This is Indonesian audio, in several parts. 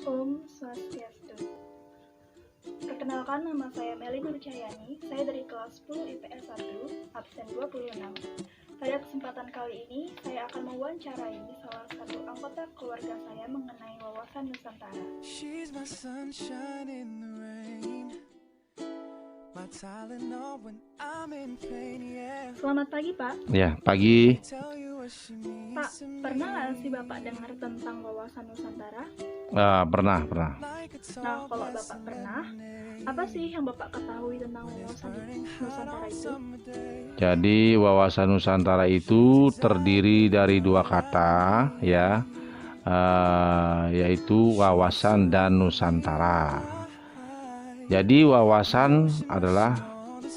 Om Swastiastu. Perkenalkan, nama saya Meli Nurcahyani. Saya dari kelas 10 IPS 1, absen 26. Pada kesempatan kali ini, saya akan mewawancarai salah satu anggota keluarga saya mengenai wawasan Nusantara. She's my sunshine in the rain. My Tylenol when I'm in pain, yeah. Selamat pagi, Pak. Ya, pagi. Pak, pernah nggak sih Bapak dengar tentang wawasan Nusantara? Pernah. Nah, kalau Bapak pernah, apa sih yang Bapak ketahui tentang wawasan Nusantara itu? Jadi wawasan Nusantara itu terdiri dari dua kata, ya, yaitu wawasan dan Nusantara. Jadi wawasan adalah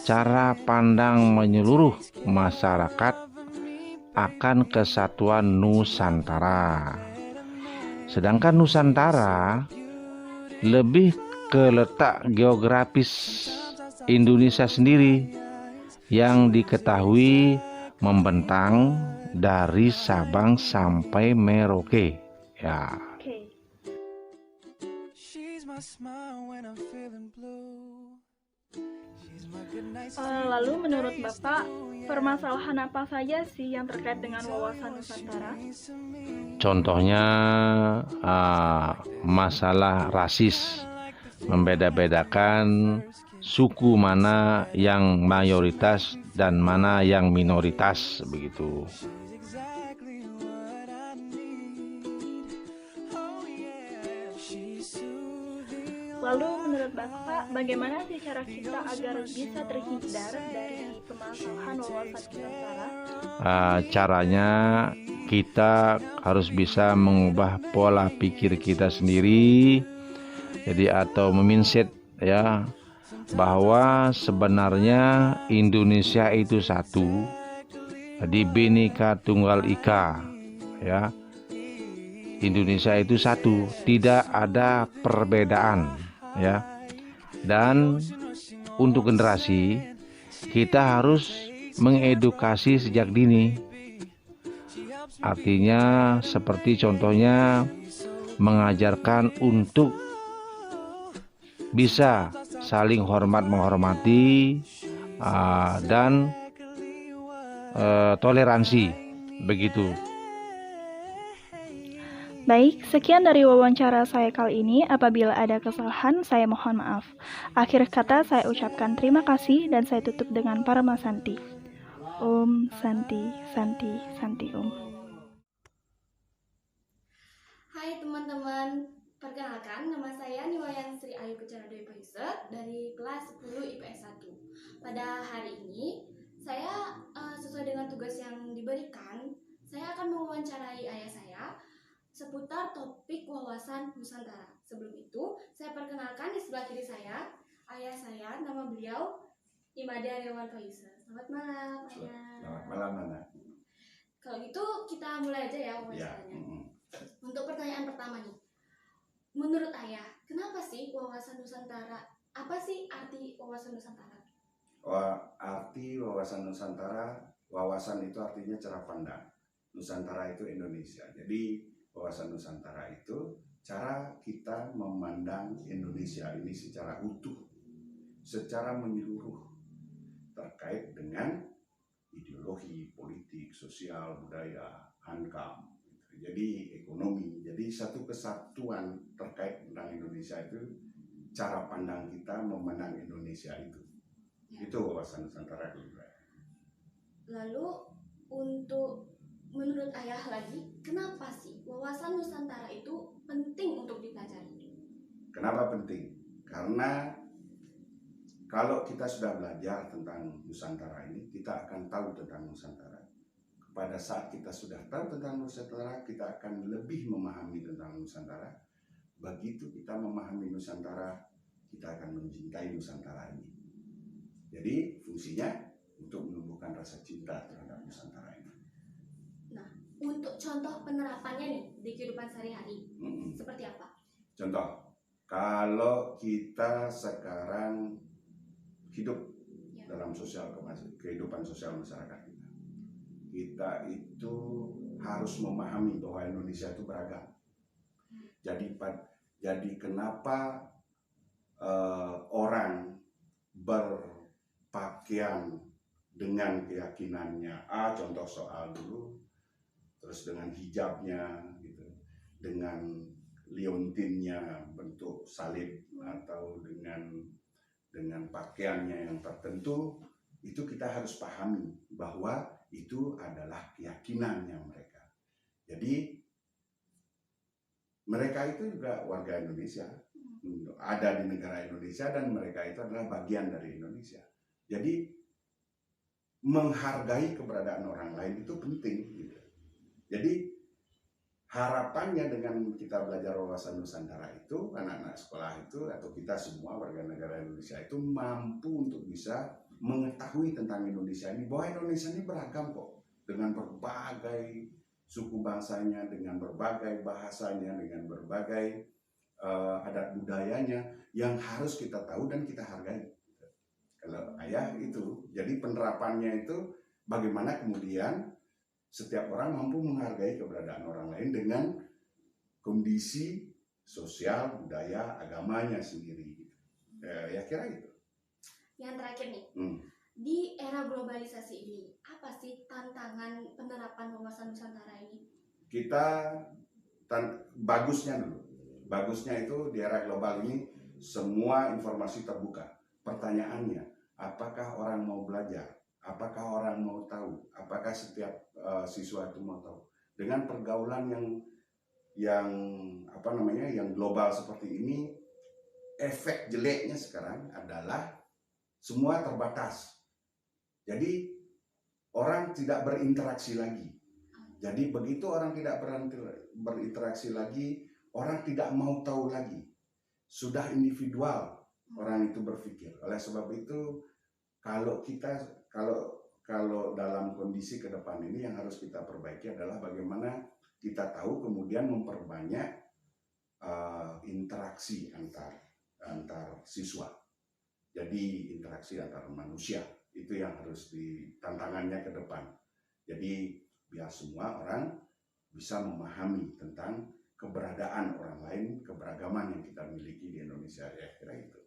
cara pandang menyeluruh masyarakat akan kesatuan Nusantara. Sedangkan Nusantara lebih ke letak geografis Indonesia sendiri yang diketahui membentang dari Sabang sampai Merauke. Ya. Oke. Lalu menurut Bapak, permasalahan apa saja sih yang terkait dengan wawasan Nusantara? Contohnya masalah rasis, membeda-bedakan suku mana yang mayoritas dan mana yang minoritas, begitu. Lalu menurut Bapak, bagaimana sih cara kita agar bisa terhindar dari permasalahan wawasan Nusantara? Caranya kita harus bisa mengubah pola pikir kita sendiri, jadi atau memindset, ya, bahwa sebenarnya Indonesia itu satu, di Bhinneka Tunggal Ika, ya. Indonesia itu satu, tidak ada perbedaan, ya. Dan untuk generasi, kita harus mengedukasi sejak dini. Artinya seperti contohnya mengajarkan untuk bisa saling hormat menghormati dan toleransi, begitu. Baik, sekian dari wawancara saya kali ini. Apabila ada kesalahan, saya mohon maaf. Akhir kata saya ucapkan terima kasih dan saya tutup dengan Parama Santi. Om Santi, Santi, Santi Om. Hai teman-teman, perkenalkan nama saya Niwayan Sri Ayu Kencana Dewi Pahisa dari kelas 10 IPS 1. Pada hari ini, saya sesuai dengan tugas yang diberikan, saya akan mewawancarai ayah saya seputar topik wawasan Nusantara. Sebelum itu, saya perkenalkan di sebelah kiri saya, ayah saya, nama beliau Imade Aryawan Pahisa. Selamat malam, ayah. Selamat malam, Nana. Kalau gitu kita mulai aja ya wawancaranya. Untuk pertanyaan pertama nih, menurut ayah, kenapa sih wawasan Nusantara? Apa sih arti wawasan Nusantara? Arti wawasan Nusantara, wawasan itu artinya cara pandang. Nusantara itu Indonesia. Jadi wawasan Nusantara itu cara kita memandang Indonesia ini secara utuh, secara menyeluruh terkait dengan ideologi, politik, sosial, budaya, hankam. Jadi ekonomi, jadi satu kesatuan terkait tentang Indonesia itu cara pandang kita memandang Indonesia itu. Ya. Itu wawasan Nusantara. Lalu untuk menurut ayah lagi, kenapa sih wawasan Nusantara itu penting untuk dipelajari? Kenapa penting? Karena kalau kita sudah belajar tentang Nusantara ini, kita akan tahu tentang Nusantara. Pada saat kita sudah tahu tentang Nusantara, kita akan lebih memahami tentang Nusantara. Begitu kita memahami Nusantara, kita akan mencintai Nusantara ini. Jadi fungsinya untuk menumbuhkan rasa cinta terhadap Nusantara ini. Nah, untuk contoh penerapannya nih di kehidupan sehari-hari, seperti apa? Contoh, kalau kita sekarang hidup dalam kehidupan sosial masyarakat kita itu harus memahami bahwa Indonesia itu beragam. Jadi Jadi kenapa orang berpakaian dengan keyakinannya A, contoh soal dulu, terus dengan hijabnya gitu, dengan liontinnya bentuk salib atau dengan pakaiannya yang tertentu, itu kita harus pahami bahwa itu adalah keyakinannya mereka. Jadi mereka itu juga warga Indonesia, ada di negara Indonesia, dan mereka itu adalah bagian dari Indonesia. Jadi menghargai keberadaan orang lain itu penting gitu. Jadi harapannya dengan kita belajar wawasan Nusantara itu, anak-anak sekolah itu atau kita semua warga negara Indonesia itu mampu untuk bisa mengetahui tentang Indonesia ini, bahwa Indonesia ini beragam kok, dengan berbagai suku bangsanya, dengan berbagai bahasanya, dengan berbagai adat budayanya yang harus kita tahu dan kita hargai. Kalau ayah itu, jadi penerapannya itu bagaimana kemudian setiap orang mampu menghargai keberadaan orang lain dengan kondisi sosial, budaya, agamanya sendiri. Ya kira itu. Yang terakhir nih, di era globalisasi ini, apa sih tantangan penerapan wawasan Nusantara ini? Kita bagusnya dulu. Bagusnya itu di era global ini semua informasi terbuka. Pertanyaannya, apakah orang mau belajar? Apakah orang mau tahu? Apakah setiap siswa itu mau tahu? Dengan pergaulan yang global seperti ini, efek jeleknya sekarang adalah semua terbatas. Jadi orang tidak berinteraksi lagi. Jadi begitu orang tidak berinteraksi lagi, orang tidak mau tahu lagi. Sudah individual orang itu berpikir. Oleh sebab itu, kalau dalam kondisi ke depan ini yang harus kita perbaiki adalah bagaimana kita tahu kemudian memperbanyak interaksi antar siswa. Jadi interaksi antar manusia itu yang harus tantangannya ke depan. Jadi biar semua orang bisa memahami tentang keberadaan orang lain, keberagaman yang kita miliki di Indonesia, ya kira itu.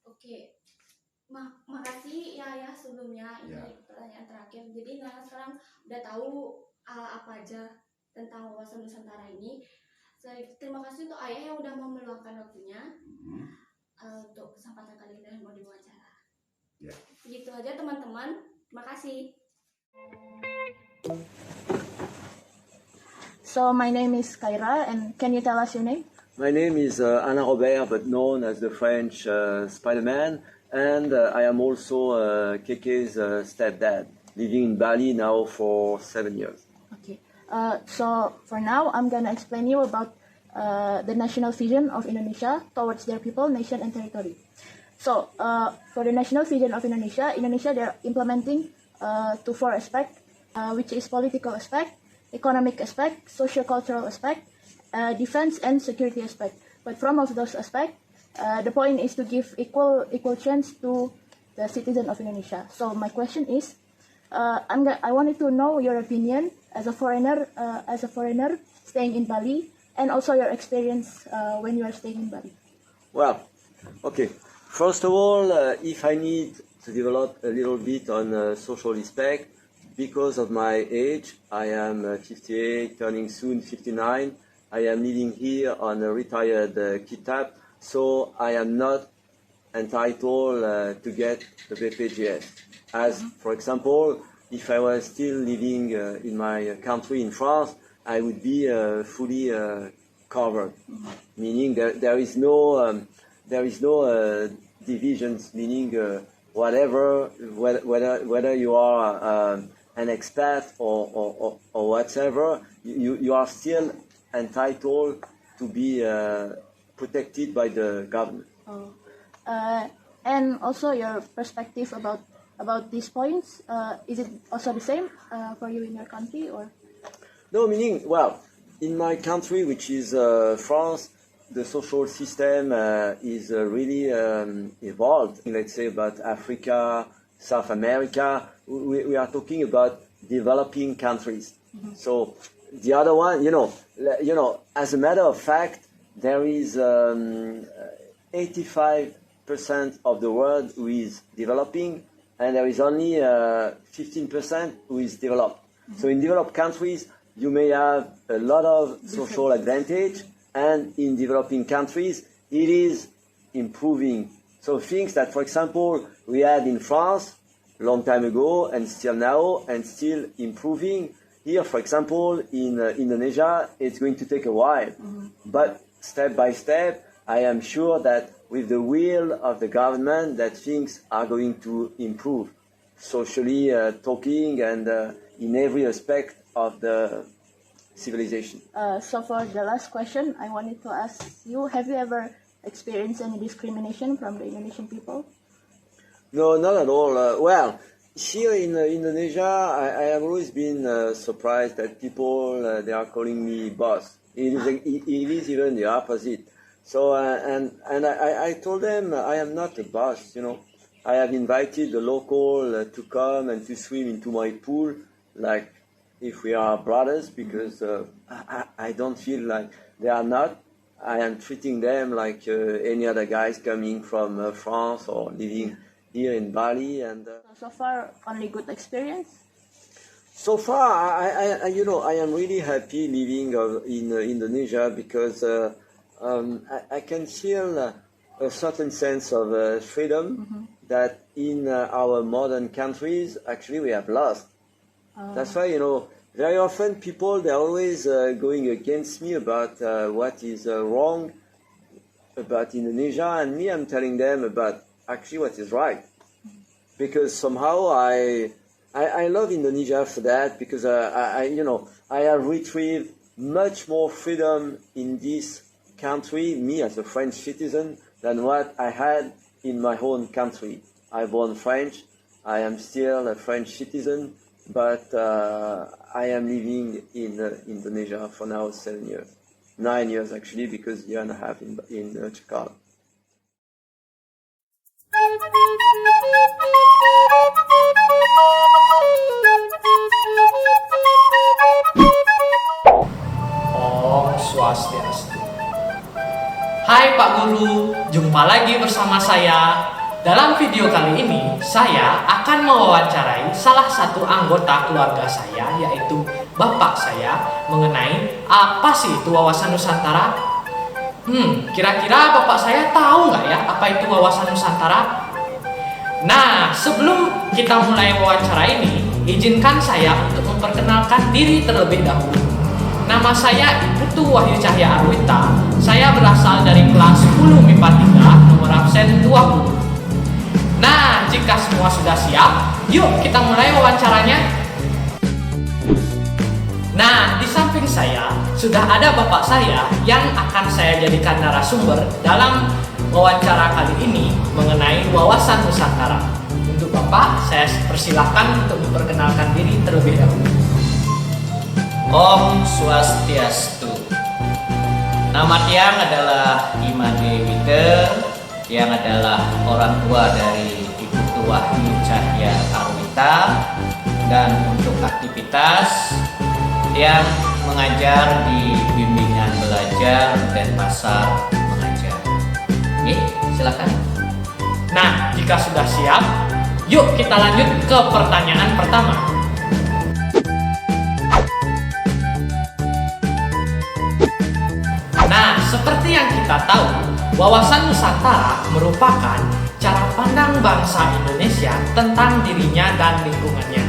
Oke, makasih ya sebelumnya. Ini Ya. pertanyaan terakhir. Jadi sekarang udah tahu apa aja tentang wawasan Nusantara ini. Terima kasih untuk ayah yang udah mau meluangkan waktunya untuk kesempatan kali ini mau diwawancara. Ya. Begitu aja teman-teman. Terima kasih. So my name is Kaira, and can you tell us your name? My name is Alain Robert, but known as the French Spider-Man, and I am also Keke's stepdad, living in Bali now for 7 years. Okay. So for now, I'm gonna explain you about the national vision of Indonesia towards their people, nation, and territory. So for the national vision of Indonesia, they're implementing to 4 aspects, which is political aspect, economic aspect, socio-cultural aspect, defense and security aspect. But from of those aspects, the point is to give equal chance to the citizen of Indonesia. So my question is, I wanted to know your opinion as a foreigner staying in Bali, and also your experience when you are staying in Bali. Well, okay. First of all, if I need to develop a little bit on social aspect, because of my age, I am 58, turning soon 59. I am living here on a retired kitab, so I am not entitled to get the BPJS. As, for example, if I was still living in my country in France, I would be fully covered, meaning there is no divisions, meaning whether you are an expat or whatever, you are still entitled to be protected by the government. Oh. And also your perspective about these points, is it also the same for you in your country, or? No, meaning, well, in my country, which is France, the social system is really evolved. Let's say about Africa, South America, we are talking about developing countries. Mm-hmm. So the other one, as a matter of fact, there is 85% of the world who is developing, and there is only 15% who is developed. So in developed countries, you may have a lot of social advantage, and in developing countries, it is improving. So things that, for example, we had in France a long time ago, and still now, and still improving. Here, for example, in Indonesia, it's going to take a while. But step by step, I am sure that with the will of the government, that things are going to improve, socially talking, and in every aspect of the civilization. So for the last question, I wanted to ask you, have you ever experienced any discrimination from the Indonesian people? No, not at all. Well, here in Indonesia, I have always been surprised that people, they are calling me boss. It is even the opposite. So, and I told them I am not a boss, you know. I have invited the local to come and to swim into my pool, like if we are brothers, because I don't feel like they are not. I am treating them like any other guys coming from France or living here in Bali. And So far, only good experience? so far, I am really happy living in Indonesia, because I can feel a certain sense of freedom that in our modern countries, actually, we have lost. That's why, very often people, they're always going against me about what is wrong about Indonesia, and me, I'm telling them about actually what is right. Because somehow I love Indonesia for that, because I have retrieved much more freedom in this country, me as a French citizen, than what I had in my own country. I born French, I am still a French citizen, but I am living in Indonesia for now 7 years. 9 years actually, because a year and a half in Jakarta. Om Swastiastu. Hai Pak Guru, jumpa lagi bersama saya. Dalam video kali ini, saya akan mewawancarai salah satu anggota keluarga saya, yaitu bapak saya, mengenai apa sih itu wawasan Nusantara. Kira-kira bapak saya tahu nggak ya apa itu wawasan Nusantara? Nah, sebelum kita mulai wawancara ini, izinkan saya untuk memperkenalkan diri terlebih dahulu. Nama saya Putu Wahyu Cahya Arwita. Saya berasal dari kelas 10 MIPA 3, nomor absen 20. Nah, jika semua sudah siap, yuk kita mulai wawancaranya. Nah, di samping saya sudah ada bapak saya yang akan saya jadikan narasumber dalam wawancara kali ini mengenai wawasan Nusantara. Untuk bapak, saya persilahkan untuk memperkenalkan diri terlebih dahulu. Om Swastiastu. Nama tiang adalah Imade Wite, yang adalah orang tua dari Ibu Wahyu Cahya Arwita, dan untuk aktivitas yang mengajar di bimbingan belajar Denpasar Mengajar. Oke, silakan. Nah, jika sudah siap, yuk kita lanjut ke pertanyaan pertama. Nah, seperti yang kita tahu, wawasan Nusantara merupakan cara pandang bangsa Indonesia tentang dirinya dan lingkungannya.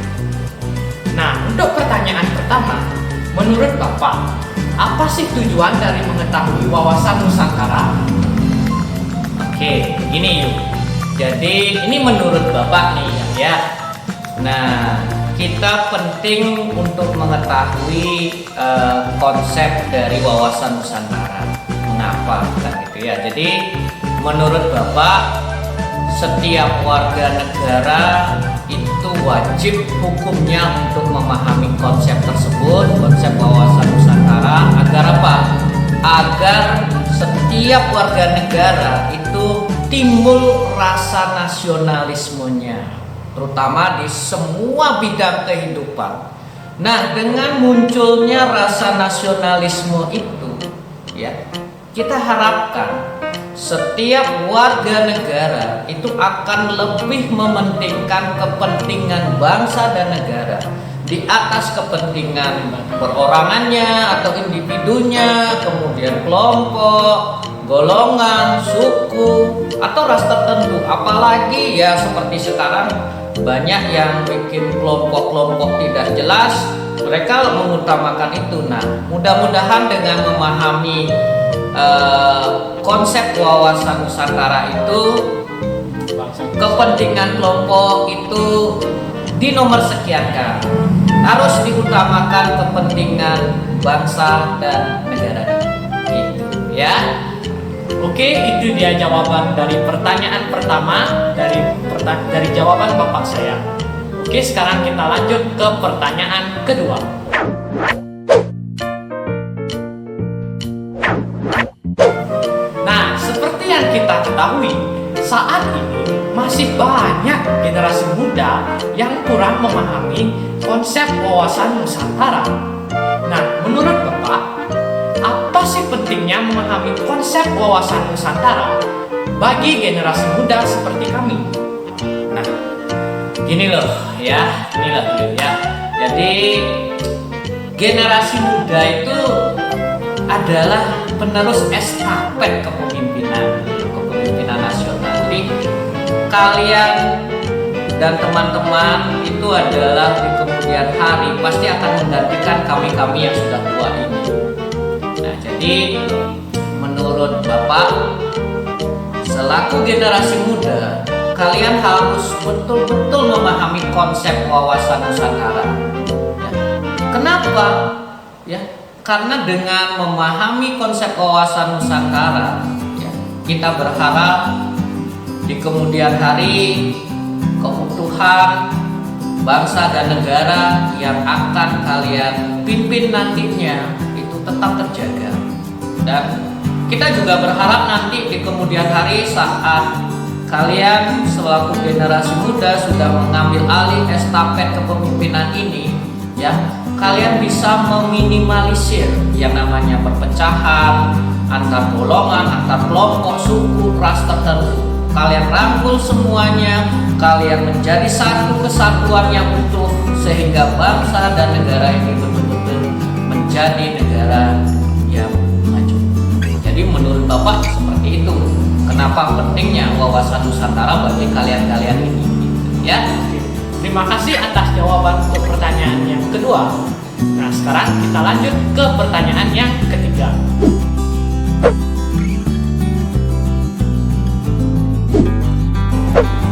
Nah, untuk pertanyaan pertama, menurut Bapak, apa sih tujuan dari mengetahui wawasan Nusantara? Oke, gini yuk. Jadi ini menurut Bapak nih ya. Nah, kita penting untuk mengetahui konsep dari wawasan Nusantara. Mengapa kan gitu ya? Jadi menurut Bapak, setiap warga negara itu wajib hukumnya untuk memahami konsep tersebut, konsep wawasan Nusantara, agar apa? Agar setiap warga negara itu timbul rasa nasionalismenya, terutama di semua bidang kehidupan. Nah, dengan munculnya rasa nasionalisme itu, ya, kita harapkan setiap warga negara itu akan lebih mementingkan kepentingan bangsa dan negara di atas kepentingan perorangannya atau individunya, kemudian kelompok, golongan, suku, atau ras tertentu. Apalagi ya seperti sekarang banyak yang bikin kelompok-kelompok tidak jelas, mereka mengutamakan itu. Nah, mudah-mudahan dengan memahami konsep wawasan Nusantara itu, kepentingan kelompok itu dinomor sekiankan, harus diutamakan kepentingan bangsa dan negara, gitu ya. Oke, itu dia jawaban dari pertanyaan pertama dari jawaban bapak saya. Oke, sekarang kita lanjut ke pertanyaan kedua. Nah, seperti yang kita ketahui, saat ini masih banyak generasi muda yang kurang memahami konsep wawasan Nusantara. Nah, menurut bapak, apa sih pentingnya memahami konsep wawasan Nusantara bagi generasi muda seperti kami? Nah, gini loh ya. Jadi generasi muda itu adalah penerus estafet kepemimpinan nasional. Jadi kalian dan teman-teman itu adalah di kemudian hari pasti akan menggantikan kami yang sudah tua ini. Nah, jadi menurut Bapak, selaku generasi muda, kalian harus betul-betul memahami konsep wawasan Nusantara. Ya. Kenapa? Ya, karena dengan memahami konsep wawasan Nusantara, ya, kita berharap di kemudian hari keutuhan bangsa dan negara yang akan kalian pimpin nantinya itu tetap terjaga. Dan kita juga berharap nanti di kemudian hari saat kalian selaku generasi muda sudah mengambil alih estafet kepemimpinan ini, ya, kalian bisa meminimalisir yang namanya perpecahan antar golongan, antar kelompok, suku, ras tertentu. Kalian rangkul semuanya, kalian menjadi satu kesatuan yang utuh sehingga bangsa dan negara ini betul-betul menjadi negara yang maju. Jadi menurut Bapak seperti itu. Kenapa pentingnya wawasan Nusantara bagi kalian-kalian ini, ya? Terima kasih atas jawaban untuk pertanyaan yang kedua. Nah, sekarang kita lanjut ke pertanyaan yang ketiga.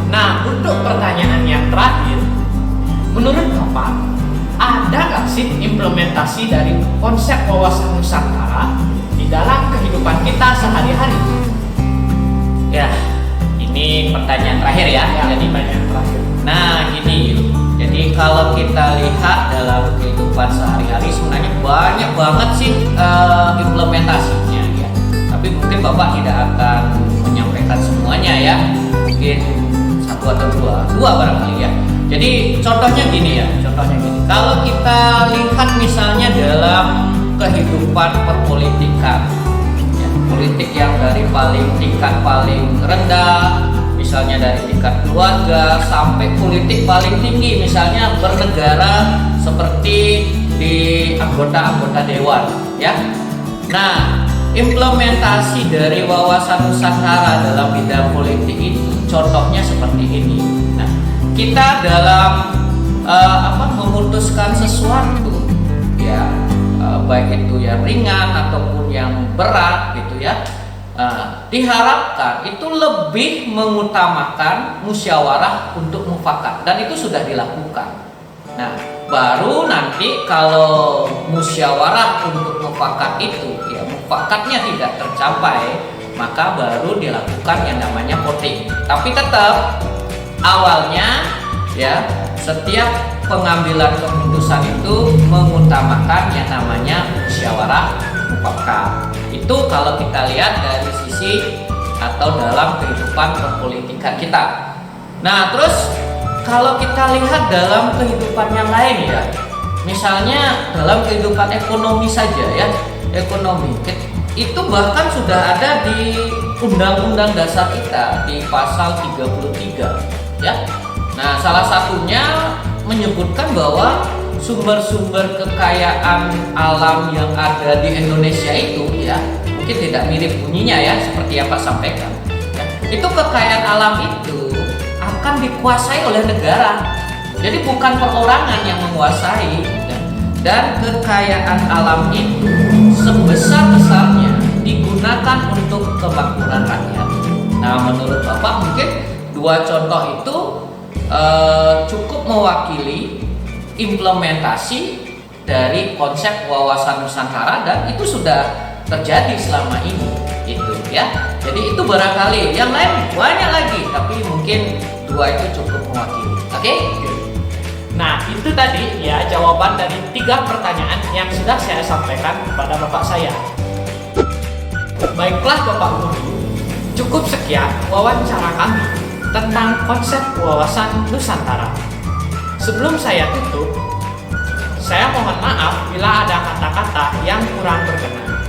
Nah, untuk pertanyaan yang terakhir, menurut Bapak, ada nggak sih implementasi dari konsep wawasan Nusantara di dalam kehidupan kita sehari-hari? Ya, ini pertanyaan terakhir ya. Jadi pertanyaan terakhir. Nah, gini, jadi kalau kita lihat dalam kehidupan sehari-hari sebenarnya banyak banget sih implementasinya ya. Tapi mungkin Bapak tidak akan menyampaikan semuanya ya. Mungkin satu atau dua barangkali ya. Jadi contohnya gini. Kalau kita lihat misalnya dalam kehidupan perpolitikan, ya, politik yang dari tingkat paling rendah, misalnya dari tingkat keluarga sampai politik paling tinggi, misalnya bernegara seperti di anggota dewan, ya. Nah, implementasi dari wawasan Nusantara dalam bidang politik itu contohnya seperti ini. Nah, kita dalam memutuskan sesuatu, ya, baik itu yang ringan ataupun yang berat, gitu ya. Diharapkan itu lebih mengutamakan musyawarah untuk mufakat, dan itu sudah dilakukan. Nah, baru nanti kalau musyawarah untuk mufakat itu, ya, mufakatnya tidak tercapai, maka baru dilakukan yang namanya voting. Tapi tetap awalnya, ya, setiap pengambilan keputusan itu mengutamakan yang namanya musyawarah mufakat. Itu kalau kita lihat dari sisi atau dalam kehidupan perpolitikan kita. Nah, terus kalau kita lihat dalam kehidupan yang lain, ya, misalnya dalam kehidupan ekonomi saja, ya, ekonomi. itu bahkan sudah ada di Undang-Undang Dasar kita di pasal 33 ya. Nah, salah satunya menyebutkan bahwa sumber-sumber kekayaan alam yang ada di Indonesia itu ya, mungkin tidak mirip bunyinya ya seperti yang Pak sampaikan ya. Itu kekayaan alam itu akan dikuasai oleh negara. Jadi bukan perorangan yang menguasai ya. Dan kekayaan alam itu sebesar-besarnya digunakan untuk kemakmuran rakyat. Nah, menurut Bapak mungkin dua contoh itu cukup mewakili implementasi dari konsep wawasan Nusantara dan itu sudah terjadi selama ini gitu ya. Jadi itu barangkali yang lain banyak lagi tapi mungkin dua itu cukup mewakili. Oke? Nah, itu tadi ya jawaban dari 3 pertanyaan yang sudah saya sampaikan kepada Bapak saya. Baiklah Bapak Guru, cukup sekian wawancara kami tentang konsep wawasan Nusantara. Sebelum saya tutup, saya mohon maaf bila ada kata-kata yang kurang berkenan.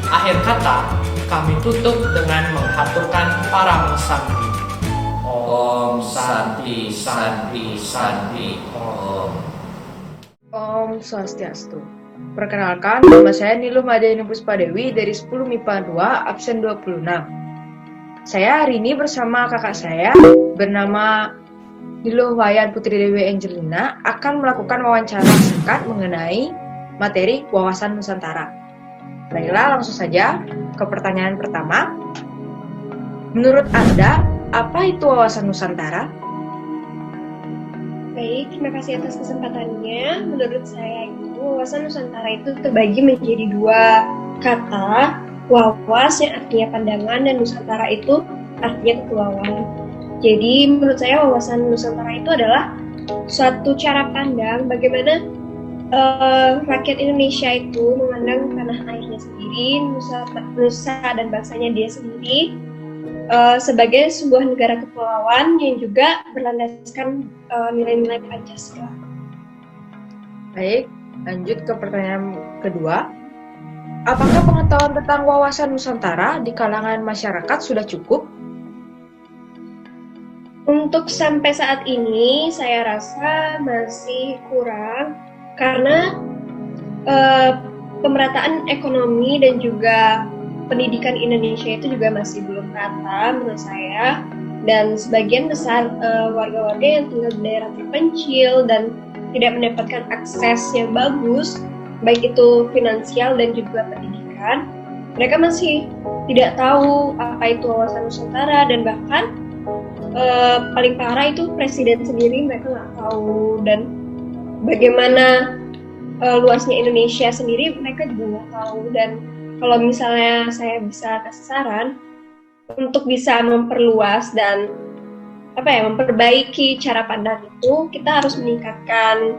Akhir kata, kami tutup dengan menghaturkan para santi. Om Santi Santi Santi Om. Om Swastiastu. Perkenalkan, nama saya Niluh Madayani Puspadewi dari 10 MIPA 2, absen 26. Saya hari ini bersama kakak saya bernama Niluh Wayan Putri Dewi Angelina akan melakukan wawancara singkat mengenai materi wawasan Nusantara. Baiklah, langsung saja ke pertanyaan pertama. Menurut Anda, apa itu wawasan Nusantara? Baik, terima kasih atas kesempatannya. Menurut saya itu wawasan Nusantara itu terbagi menjadi 2 kata. Wawas yang artinya pandangan dan Nusantara itu artinya kepulauan. Jadi menurut saya wawasan Nusantara itu adalah suatu cara pandang bagaimana rakyat Indonesia itu memandang tanah airnya sendiri, nusa dan bangsanya dia sendiri sebagai sebuah negara kepulauan yang juga berlandaskan nilai-nilai Pancasila. Baik, lanjut ke pertanyaan kedua. Apakah pengetahuan tentang wawasan Nusantara di kalangan masyarakat sudah cukup? Untuk sampai saat ini, saya rasa masih kurang karena pemerataan ekonomi dan juga pendidikan Indonesia itu juga masih belum rata menurut saya, dan sebagian besar warga-warga yang tinggal di daerah terpencil dan tidak mendapatkan akses yang bagus, baik itu finansial dan juga pendidikan, mereka masih tidak tahu apa itu wawasan Nusantara, dan bahkan paling parah itu presiden sendiri mereka nggak tahu, dan bagaimana luasnya Indonesia sendiri mereka juga nggak tahu. Dan kalau misalnya saya bisa kasih saran untuk bisa memperluas dan memperbaiki cara pandang itu, kita harus meningkatkan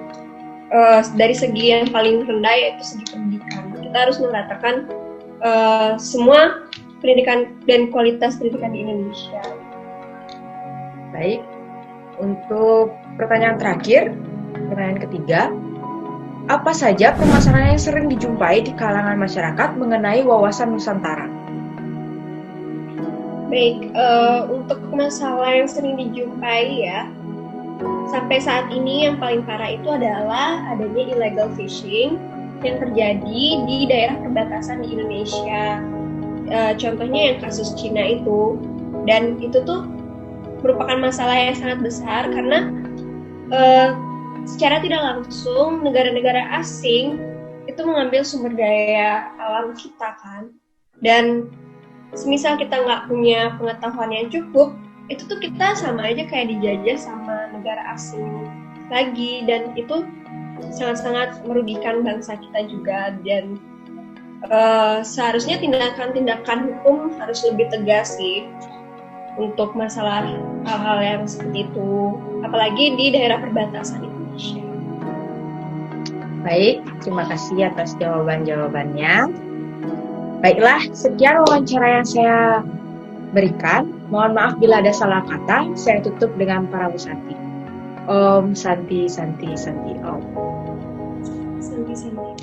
dari segi yang paling rendah, yaitu segi pendidikan. Kita harus mengatakan semua pendidikan dan kualitas pendidikan di Indonesia. Baik, untuk pertanyaan terakhir, pertanyaan ketiga, apa saja permasalahan yang sering dijumpai di kalangan masyarakat mengenai wawasan Nusantara? Baik, untuk masalah yang sering dijumpai ya, sampai saat ini yang paling parah itu adalah adanya illegal fishing yang terjadi di daerah perbatasan di Indonesia. Contohnya yang kasus Cina itu, dan itu tuh merupakan masalah yang sangat besar karena secara tidak langsung negara-negara asing itu mengambil sumber daya alam kita kan, dan semisal kita nggak punya pengetahuan yang cukup, itu tuh kita sama aja kayak dijajah sama negara asing lagi, dan itu sangat-sangat merugikan bangsa kita juga. Dan seharusnya tindakan-tindakan hukum harus lebih tegas sih untuk masalah hal-hal yang seperti itu, apalagi di daerah perbatasan Indonesia. Baik, terima kasih atas jawaban-jawabannya. Baiklah, sekian wawancara yang saya berikan. Mohon maaf bila ada salah kata. Saya tutup dengan para Santi. Om Santi Santi Santi Om. Santi Santi.